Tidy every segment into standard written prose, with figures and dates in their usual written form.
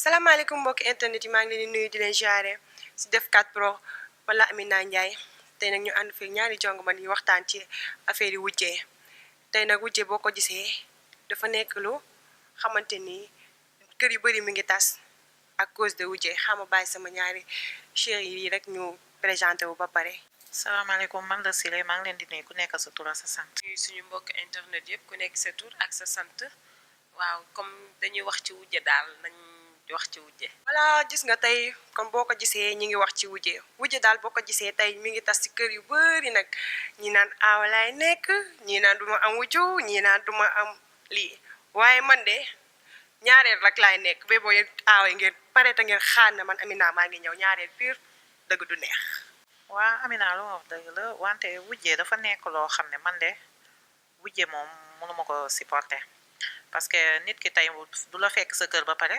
salaamaaleykum mbokki internet yi maa ngi leen di nuyu di leen jaare si Def 4 Pro wala Amina Ndiaye tey nag ñu ànd fi ñaari jong man yi waxtaan ci affaire yi wujjee tey nag wujjee boo ko gisee dafa nekk lu xamante ni kër yu bëri mi ngi tas à cause de wujjee xama bàyyi sama ñaari chéri yi rek ñu présenté wu ba pare. salaamaaleykum man la Siré maa ngi leen di nuyu ku nekk sa tur ak sa sant. nuyu suñu mbokk internet yëpp ku nekk sa tur ak sa sant waaw comme dañuy wax ci wujje daal nañ wax ci wujje voilà gis nga tey kon boo ko gisee ñi ngi wax ci wujje daal boo ko gisee tey mi ngi tas ci kër yu bëri nag ñi naan aawa laay nekk ñi naan duma am wujju ñi naan duma am lii waaye man de ñaareel rek laay nekk ba boo yéen aawa ngeen pare te ngeen xaar na man Amina maa ngi ñëw ñaareel pire dëgg du neex. waa Amina lu ma wax dëgg la wante wujje dafa nekk loo xam ne man de wujje moom mënuma ko supporter parce que nit ki tey du la fekk sa kër ba pare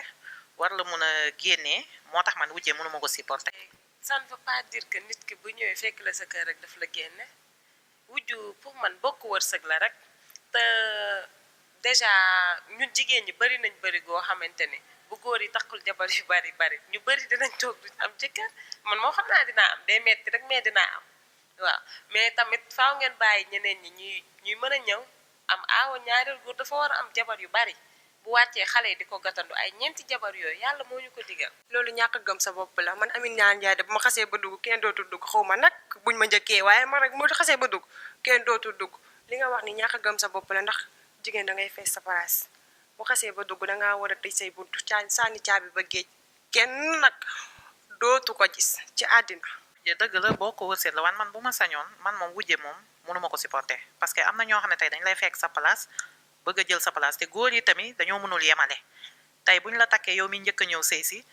war la mun a génnee moo tax man wujje mënuma ko supporter. ça ne veut pas dire que nit ki bu ñëwee fekk la sa kër rek daf la génne wujju pour man bokk wërsëg la rek te déjà ñun jigéen ñi bëri nañ bëri goo xamante ne bu góor yi takkul jabar yu bari ñu bëri dinañ toog duñ am jëkkër man moo xam naa dinaa am day metti rek mais dinaa am waaw mais tamit faaw ngeen bàyyi ñeneen ñi ñuy mën a ñëw am aawa ñaareel góor dafa war a am jabar yu bari bu wàccee xale yi di ko gàttandu ay ñeenti jabar yooyu yàlla moo ñu ko digal. loolu ñàkk a gëm sa bopp la man Amina Ndiaye de bu ma xasee ba dugg kenn dootul dugg xaw ma nag buñ ma njëkkee waaye man rek moo xasee ba dugg kenn dootul dugg li nga wax ni ñàkk a gëm sa bopp la ndax jigéen da ngay fees sa place bu xasee ba dugg dangaa war a tëj say buntu sànni caabi ba géej kenn nag dootu ko gis ci àddina. wujje dëgg la boo ko wërsëg la wan man bu ma sañoon man moom wujje moom mënuma ko supporter parce que am na ñoo xam ne tey dañ lay fekk sa place bëgg a jël sa place te góor yi tamit dañoo mënul yemale tey bu ñu la takkee yow mi njëkk a ñëw sëy si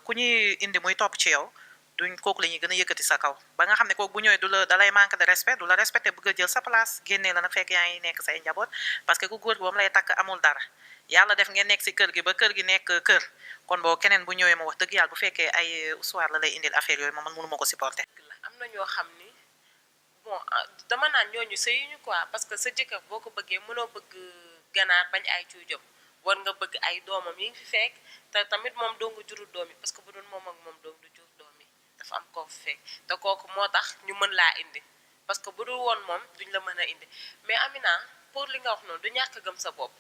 ku ñuy indi muy topp ci yow duñ kooku la ñuy gën a yëkkati sa kaw ba nga xam ne kooku bu ñëwee da lay manque de respect du la respecté bëgg a jël sa place génnee la nag fekk yaa ngi nekk say njaboot parce que ku góor gi ba mu lay takk amul dara yàlla def ngeen nekk si kër gi ba kër gi nekk kër kon boo keneen bu ñëwee ma wax dëgg yàlla bu fekkee ay histoire la lay indil affaire yooyu man mënuma ko supporter. am na ñoo xam ni bon dama naan ñooñu sëyuñu quoi parce que sa jëkkër boo ko bëggee mënoo bëgg ganaar bañ ay cuujam war nga bëgg ay doomam yi ngi fi fekk te tamit moom doo nga jurul doom yi parce que bu doon moom ak moom doom du jur doom yi dafa am koo fi fekk te kooku moo tax ñu mën laa indi parce que bu dul woon moom duñ la mën a indi mais Amina pour li nga wax noonu du ñàkk gëm sa bopp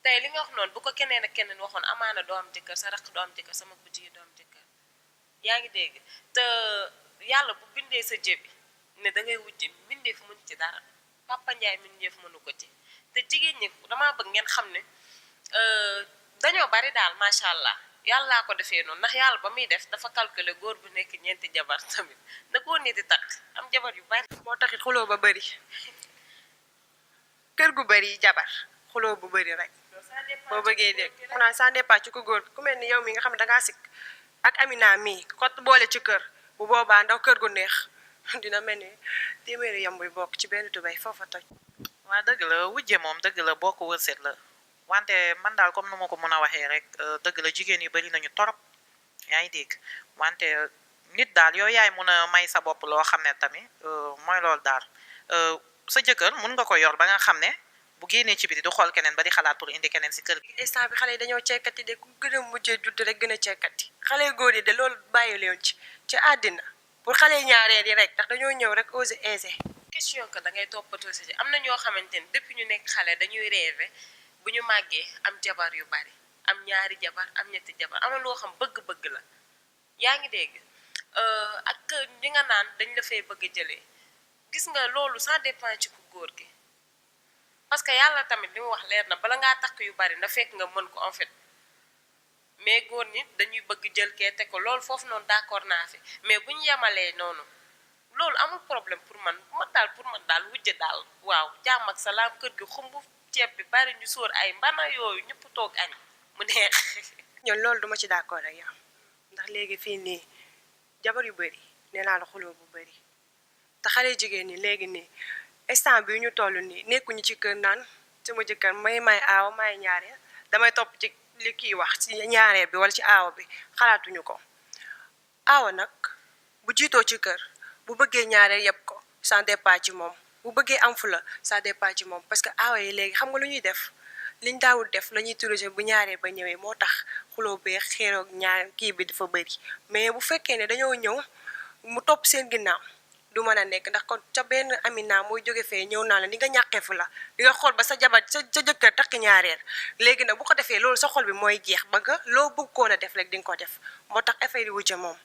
tey li nga wax noonu bu ko keneen ak keneen waxoon amaana doo am jëkkër sa raq doo am jëkkër sama bu jigéen doo am jëkkër yaa ngi dégg te yàlla bu bindee sa jëbi ne da ngay wujje mbindeef mën ci dara Papa Ndiaye mbindeef mënu ko ci te jigéen ñi damaa bëgg ngeen xam ne dañoo bari daal macha allah yàllaa ko defee noonu ndax yàlla ba muy def dafa calculer góor bu nekk ñeenti jabar tamit na góor ñi di takk am jabar yu bari moo taxit xuloo ba bari kër gu bari jabar xuloo bu bari rek boo bëggee dégg mu naan ça dépend ci ku góor ku mel ni yow mi nga xam ne dangaa sikk ak Amina mii ko boole ci kër bu boobaa ndaw kër gu neex dina mel ni téeméeri yam buy bokk ci benn tubay foofa toj. waa dëgg la wujje moom dëgg la boo ko wërsëg la wante man daal comme nu ma ko mën a waxee rek dëgg la jigéen yi bari nañu torop yaa ngi dégg wante nit daal yow yaay mun a may sa bopp loo xam ne tamit mooy loolu daal sa jëkkër mun nga ko yor ba nga xam ne bu génnee ci biti du xool keneen ba di xalaat pour indi keneen si kër gi. instant bi xale yi dañoo cekkati de ku gën a mujjee judd rek gën a cekkati xale góor yi de loolu bàyyi leen ci àddina pour xale ñaareel yi rek ndax dañoo ñëw rek osé aisé. question que da ngay toppatoo si am na ñoo xamante ni depuis ñu nekk xale dañuy rêvé bu ñu màggee am jabar yu bari am ñaari jabar am ñetti jabar am na loo xam bëgg-bëgg la yaa ngi dégg ak ñi nga naan dañ la fay bëgg a jëlee gis nga loolu ça dépend ci ku góor gi parce que yàlla tamit li mu wax leer na bala ngaa takk yu bari na fekk nga mën ko en fait mais góor ñi dañuy bëgg jël kee te ko loolu foofu noonu d'accord naa fi mais bu ñu yemalee noonu loolu amul problème pour man wujje daal waaw jàmm ak salaam kër gi xumb ceeb bi bari ñu sóor ay mbana yooyu ñëpp toog añ mu neex. ñoom loolu duma ci d'accord ak yow ndax léegi fii nii jabar yu bari nee naa la xuloo bu bari te xale jigéen ñi léegi nii instant bi ñu toll nii nekkuñu ci kër naan sama jëkkër may aawa may ñaareel damay topp ci li kii wax ci ñaareel bi wala ci aawa bi xalaatuñu ko aawa nag bu jiitoo ci kër bu bëggee ñaareel yëpp ko ça dépend ci moom bu bëggee am fu la ça dépend ci moom parce que aawa yi léegi xam nga lu ñuy def liñ daawul def la ñuy tourisé bu ñaareel ba ñëwee moo tax xuloo bee xeeroog ñaar kii bi dafa bëri mais bu fekkee ne dañoo ñëw mu topp seen ginnaaw du mën a nekk ndax kon ca benn Amina mooy jóge fee ñëw naa la ni nga ñàkkee fu la di nga xool ba sa jabar sa jëkkër takk ñaareel léegi nag bu ko defee loolu sa xol bi mooy jeex ba nga loo bëggoon a def rek di nga ko def moo tax affaire yi wujje moom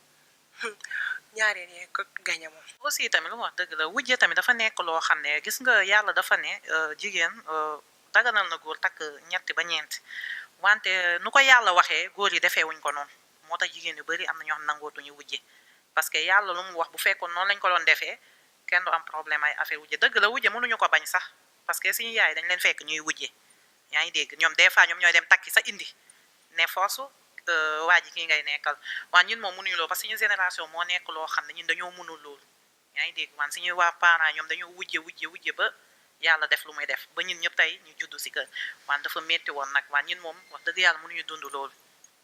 ñaareel yee ko gañe moom. aussi tamit lu mu wax dëgg la wujje tamit dafa nekk loo xam ne gis nga yàlla dafa ne jigéen daganal na góor takk ñetti ba ñeenti wante nu ko yàlla waxee góor yi defee wuñ ko noonu moo tax jigéen yu bari am na ñoo xam nangootuñu wujje parce que yàlla lu mu wax bu fekkoon noonu lañ ko doon defee kenn du am problème ay affaire wujje dëgg la wujje mënuñu ko bañ sax parce que suñu yaay dañ leen fekk ñuy wujje yaa ngi dégg ñoom des fois ñoom ñooy dem takki sa indi ne force waa ji kii ngay nekkal waan ñun moom mënuñu loolu parce que suñu génération moo nekk loo xam ne ñun dañoo mënul loolu yaa ngi dégg waan suñuy waa parents ñoom dañoo wujje ba yàlla def lu muy def ba ñun ñëpp tey ñu juddu si kër waan dafa métti woon nag waan ñun moom wax dëgg yàlla mënuñu dund loolu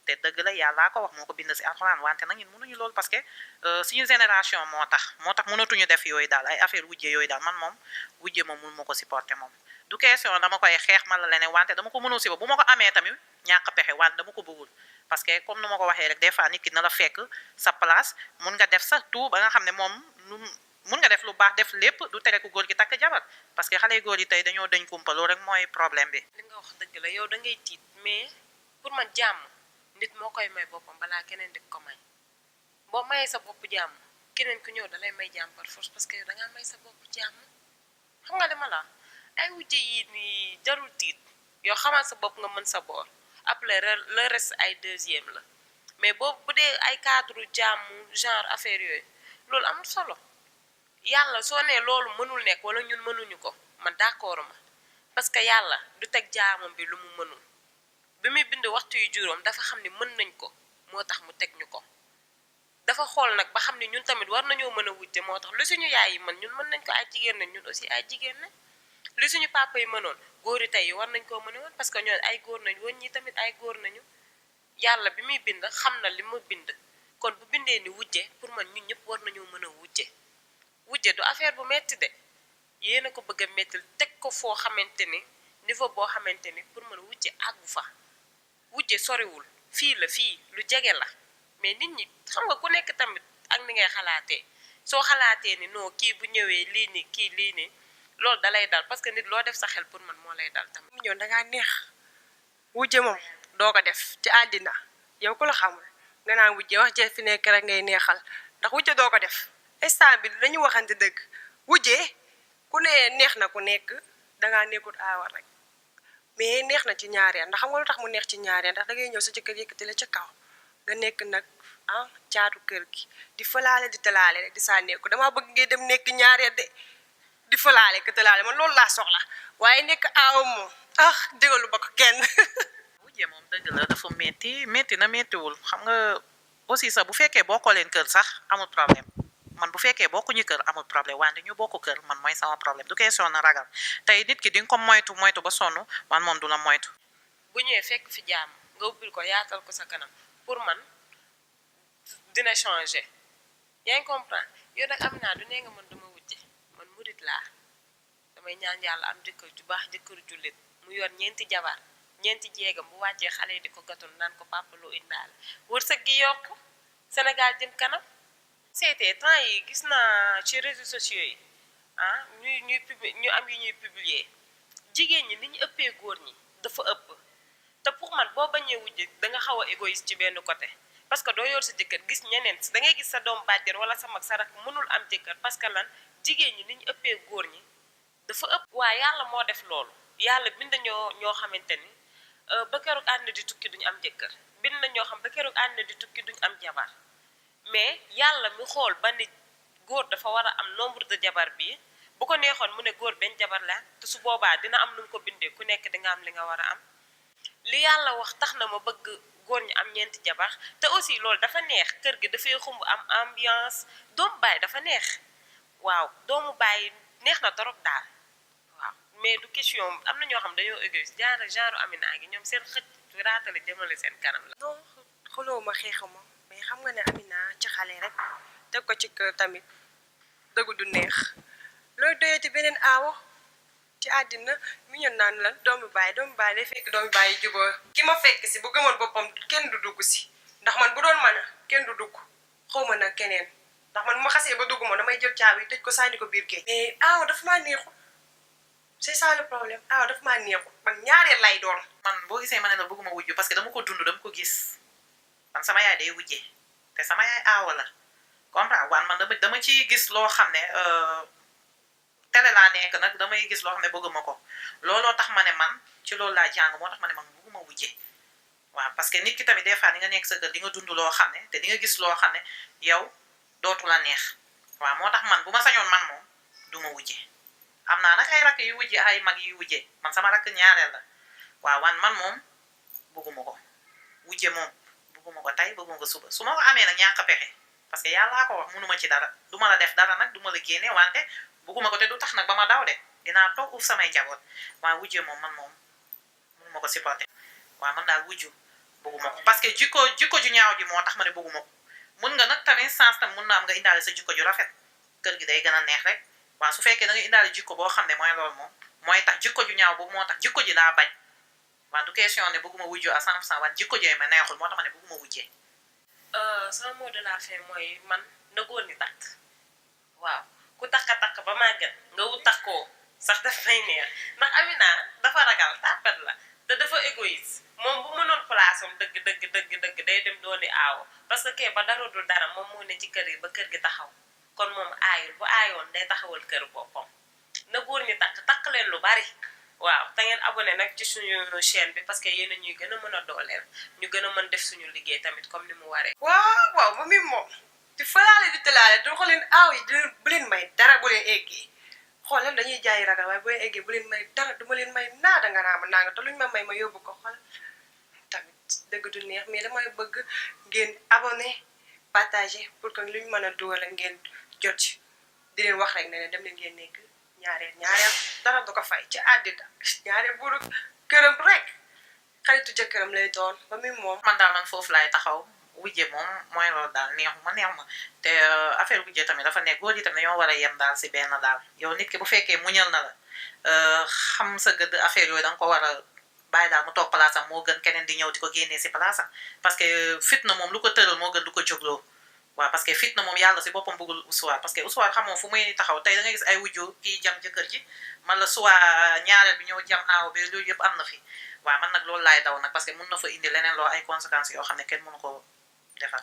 te dëgg la yàllaa ko wax moo ko bind si alxuraan wante nag ñun mënuñu loolu parce que suñu génération moo tax mënatuñu def yooyu daal ay affaire wujje yooyu daal man moom wujje moom mënu ma ko supporter moom du question dama koy xeex ma la leneen wante dama ko mënul si ba bu ma ko amee tamit ñàkk pexe wante dama ko bëggul parce que comme nu ma ko waxee rek des fois nit ki na la fekk sa place mun nga def sax tout ba nga xam ne moom mun nga def lu baax def lépp du tere ku góor gi takk jabar parce que xale góor yi tey dañoo dañ kumpa loolu rek mooy problème bi. li nga wax dëgg la yow da ngay tiit mais pour man jàmm nit moo koy may boppam balaa keneen di ko may boo mayee sa bopp jàmm keneen ku ñëw dalay may jàmm par force parce que yow da ngaa may sa bopp jàmm xam nga li ma la ay wujje yi ni jarul tiit yow xamal sa bopp nga mën sa boor après le reste ay deuxième la mais boobu bu dee ay cadre jàmm genre affaire yooyu loolu amul solo yàlla soo nee loolu mënul nekk wala ñun mënuñu ko man d'accord ma parce que yàlla du teg jaamam bi lu mu mënul bi muy bind waxtu yu juróom dafa xam ne mën nañ ko moo tax mu teg ñu ko dafa xool nag ba xam ne ñun tamit war nañoo mën a wujje moo tax lu suñu yaay yi ñun mën nañ ko ay jigéen nañ ñun aussi ay jigéen nañ li suñu papa yi mënoon góor yi tey war nañ koo mën a woon parce que ñoon ay góor nañ woon ñi tamit ay góor nañu yàlla bi muy bind xam na li mu bind kon bu bindee ni wujje pour man ñun ñëpp war nañoo mën a wujje du affaire bu metti de yéen a ko bëgg a mettil teg ko foo xamante ni niveau boo xamante ni pour man wujje àggu fa wujje soriwul fii la fii lu jege la mais nit ñi xam nga ku nekk tamit ak ni ngay xalaatee soo xalaatee ni non kii bu ñëwee lii ni kii lii ni loolu dalay dal parce que nit loo def sa xel pour man moo lay dal tamit. mu ñëw dangaa neex wujje moom doo ko def ci àddina yow ku la xamul nga naan wujje wax jee fi nekk rek ngay neexal ndax wujje doo ko def instant bi dañu waxante dëgg wujje ku ne neex na ku nekk dangaa nekkut aawar rek mais neex na ci ñaareel ndax xam nga lu tax mu neex ci ñaareel ndax dangay ñëw sa jëkkër yëkkati la ca kaw nga nekk nag caatu kër gi di falaale di talaale rek di sànneeku damaa bëgg ngay dem nekk ñaareel de di falaale ka talaale man loolu laa soxla waaye nekk aaw moom dégalu ba ko kenn. wujje moom dëgg la dafa métti na méttiwul xam nga aussi sax bu fekkee bokkoo leen kër sax amul problème man bu fekkee bokkuñu kër amul problème wante ñu bokku kër man mooy sama problème du question na ragal tey nit ki di nga ko moytu ba sonn man moom du la moytu. bu ñëwee fekk fi jàmm nga ubbil ko yaatal ko sa kanam pour man dina changer yaa ngi comprendre yow nag am naa du nee nga man dama wujje man murit laa damay ñaan yàlla am jëkkër ju baax jëkkër jullit mu yor ñeenti jabar ñeenti jéegam bu wàccee xale yi di ko gatul naan ko papa loo indaale wërsëg gi yokk Sénégal jëm kanam. seetee temps yi gis naa ci réseaux sociaux yi ñu am yu ñuy publier jigéen ñi ni ñu ëppee góor ñi dafa ëpp te pour man boo bañee wujje da nga xaw a égoïste ci benn côté parce que doo yor sa jëkkër gis ñeneen da ngay gis sa doom bàjjen wala sa mag sa rak mënul am jëkkër parce que lan jigéen ñi ni ñu ëppee góor ñi dafa ëpp. waaye yàlla moo def loolu yàlla bind ñoo xamante ni ba keroog àddina di tukki duñu am jëkkër bind na ñoo xam ba keroog àddina di tukki duñu am jabar mais yàlla mi xool ba ni góor dafa war a am nombre de jabar bi bu ko neexoon mu ne góor benn jabar la te su boobaa dina am nu mu ko bindee ku nekk di nga am li nga war a am li yàlla wax tax na ma bëgg góor ñi am ñeenti jabar te aussi loolu dafa neex kër gi dafay xumb am ambiance doomu baay dafa neex waaw doomu baay neex na torop daal waaw mais du question am na ñoo xam dañoo égoïste genre Amina gi ñoom seen xëcc raatale jëmale seen kanam la. non xuloo ma xeexuma mais xam nga ne Amina ci xale rek teg ko ci kër tamit dëgg du neex looy doyati beneen aawo ci àddina mi ñu naan la doomu baay day fekk doomu baay yi juboo ki ma fekk si bu gëmoon boppam kenn du dugg si ndax man bu doon mën a kenn du dugg xaw ma nag keneen ndax man bu ma xasee ba dugg moom damay jël caabi tëj ko sànni ko biir géej mais aawo dafa maa neexul c'est ça le problème aawo dafa maa neexul man ñaareel lay doon man boo gisee ma ne la bëgguma wujju parce que dama ko dund dama ko gis man sama yaay day wujjee te sama yaay aawo la comprendre waan man dama ci gis loo xam ne télé laa nekk nag damay gis loo xam ne bëgguma ko looloo tax ma ne man ci loolu laa jàng moo tax ma ne man bëgguma wujjee waaw parce que nit ki tamit des fois di nga nekk sa kër di nga dund loo xam ne te di nga gis loo xam ne yow dootu la neex waaw moo tax man bu ma sañoon man moom duma wujjee am naa nag ay rakk yu wujjee ay mag yu wujjee man sama rakk ñaareel la waaw man moom bëgguma ko wujje moom bëgguma ko tey bëgguma ko suba su ma ko amee nag ñàkk pexe parce que yàllaa ko wax mënuma ci dara duma la def dara nag duma la génne wante bëgguma ko te du tax nag ba ma daw de dinaa toog uuf samay njaboot waaw wujje moom man moom mënuma ko supporter waaw man daal wujju bëgguma ko parce que jikko ju ñaaw ji moo tax ma ne bëgguma ko mun nga nag tamit sens tam mun na am nga indaale sa jikko ju rafet kër gi day gën a neex rek waaw su fekkee da nga indaale jikko boo xam ne mooy loolu moom mooy tax jikko ju ñaaw boobu moo tax jikko ji laa bañ waaw du question ne bëgguma wujju à 100% waaye jikko jooy ma neexul moo tax ma ne bëgguma wujjee sama mot de la fin mooy man na góor ni takk waaw ku takk ba màgget nga wut takkoo sax daf may neex ndax Amina dafa ragal tàppet la te dafa égoïste moom bu mënoon place am dëgg day dem dooni aawo parce que kee ba dara dul dara moom moo ne ci kër yi ba kër gi taxaw kon moom aayul bu aayoon day taxawal kër boppam na góor ñi takk leen lu bari waaw te ngeen abonné nag ci suñu chaîne bi parce que yéen a ñuy gën a mën a dooleel ñu gën a mën def suñu liggéey tamit comme ni mu waree. waaw ma mi moom di falaale di tëlaale du xool leen aaw yi bu leen may dara bu leen eggee xool leen dañuy jaayi ragal waaye bu leen eggee bu leen may dara du ma leen may naada nga naa ma naa nga te luñ ma may ma yóbbu ko xool tamit dëgg du neex mais damay bëgg ngeen abonné partagé pour que luñ mën a dugal ngeen jot ci di leen wax rek ne dem leen ngeen nekk ñaareel dara du ko fay ci àddina ñaareel buuru këram rek xaritu jëkkëram lay doon ba muy moom man daal man foofu laay taxaw wujje moom mooy loolu daal neex ma te affaire wujje tamit dafa nekk góor yi tamit dañoo war a yem daal si benn daal yow nit ki bu fekkee muñal na la xam sa gëdd affaire yooyu da nga ko war a bàyyi daal mu toog palaasam moo gën keneen di ñëw di ko génnee si palaasam parce que fitna moom lu ko tëral moo gën lu ko jógloo waaw parce que fitna moom yàlla si boppam bëggul usuwaar parce que usuwaar xamoo fu muy taxaw tey da nga gis ay wujju kii jam jëkkër ji man la suwaa ñaareel bi ñëw jam aaw bi loolu yëpp am na fi waaw man nag loolu laay daw nag parce que mun na fa indi leneen loo ay conséquences yoo xam ne kenn mënu ko defar